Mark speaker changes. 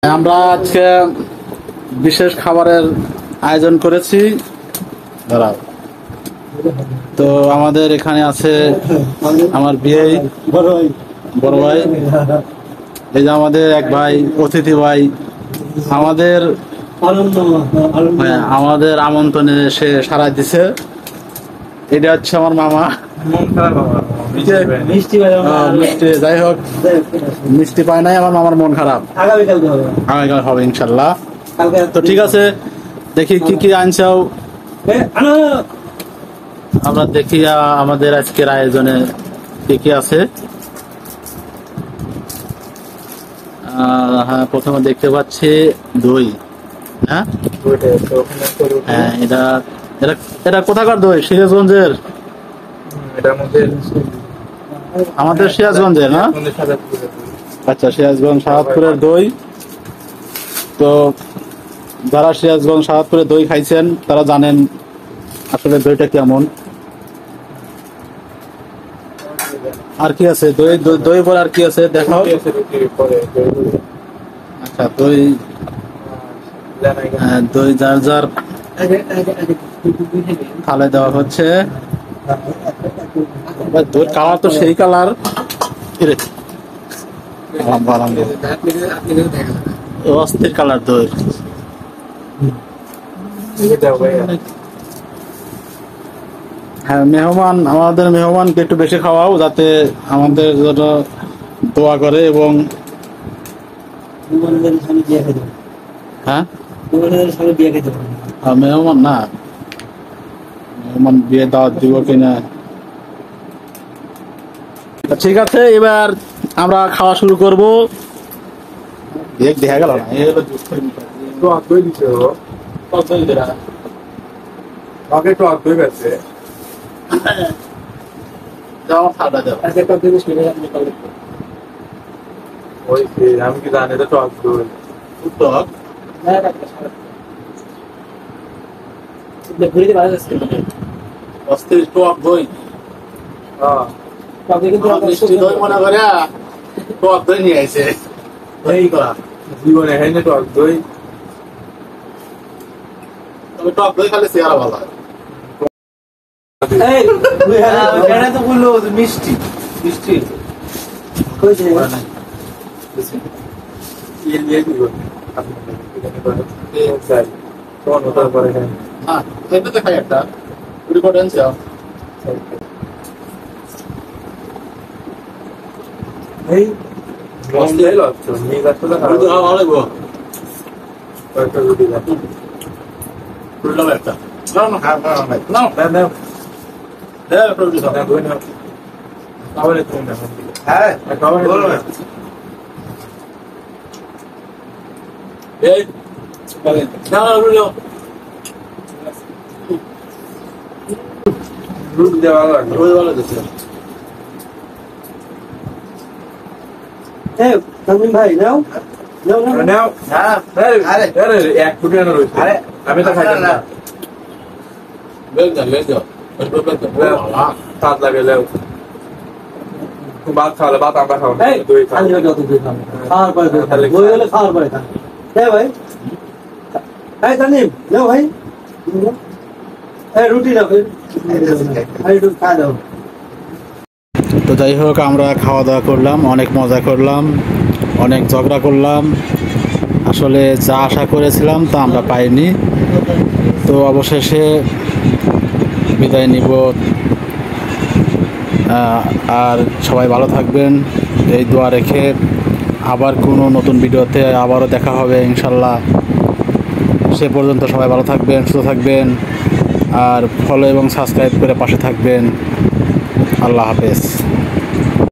Speaker 1: আমরা আজকে বিশেষ খাবারের আয়োজন করেছি। দাঁড়াও, তো আমাদের এখানে আছে আমার বিয়ে বড় ভাই, এই যে আমাদের এক ভাই অতিথি ভাই আমাদের আমাদের আমন্ত্রণে সে সাড়া দিছে। এটা হচ্ছে আমার মামা। মিষ্টি যাই হোক, মিষ্টি পায় নাই, আমার মামার মন খারাপ। আগামীকাল হবে ইনশাল্লাহ। তো ঠিক আছে, দেখি কি কি আনছাও। আমরা দেখি আমাদের আজকের আয়োজনে কি কি আছে। হ্যাঁ, প্রথমে দেখতে পাচ্ছি দই। হ্যাঁ, এটা এটা এটা কোথাকার দই? সিরাজগঞ্জের? আমাদের সিরাজগঞ্জের না? আচ্ছা, সিরাজগঞ্জ সাহাদপুরের দই। তো যারা সিরাজগঞ্জ সাহাদপুরের দই খাইছেন তারা জানেন আসলে দইটা কেমন। আর কি আছে? দই দই পরে আর কি আছে দেখাও। আচ্ছা, দই দই যার যার থালে দেওয়া হচ্ছে। দইয়ের কালার তো সেই কালার, অস্থির কালার দই। হ্যাঁ, মেহমান, আমাদের মেহমানকে একটু বেশি খাওয়াও, যাতে আমাদের জন্য দোয়া করে। এবং হ্যাঁ, মেহমান না, মেহমান বিয়ে দাওয়াত দিব কিনা। ঠিক আছে, এবার আমরা খাওয়া শুরু করব। দেখা গেল না,
Speaker 2: আমি কি জানি টক দই?
Speaker 1: টক অস্থির টক দই। মিষ্টি দই মনে করে টক দই নিয়ে আইছে।
Speaker 2: জীবনে খাই না টক দই।
Speaker 1: তবে টক দই খালি চেহারা ভালো হয়।
Speaker 2: মিষ্টি মিষ্টি
Speaker 1: খাই একটা রিপোর্টেন্স।
Speaker 2: ভাই নাও এক ফুটে রয়েছে। আমি তো খাই না, ভাত লাগে ভাত খাওয়ালে ভাত আমরা খাওয়া
Speaker 3: খাওয়ার পরে ভাই তানিম যাও ভাই, রুটি না খা দাও।
Speaker 1: তো যাই হোক, আমরা খাওয়া দাওয়া করলাম, অনেক মজা করলাম, অনেক ঝগড়া করলাম। আসলে যা আশা করেছিলাম তা আমরা পাইনি। তো অবশেষে বিদায় নিব। আর সবাই ভালো থাকবেন এই দোয়া রেখে। আবার কোনো নতুন ভিডিওতে আবারও দেখা হবে ইনশাল্লাহ। সে পর্যন্ত সবাই ভালো থাকবেন, সুস্থ থাকবেন, আর ফলো এবং সাবস্ক্রাইব করে পাশে থাকবেন। আল্লাহ হাফেজ।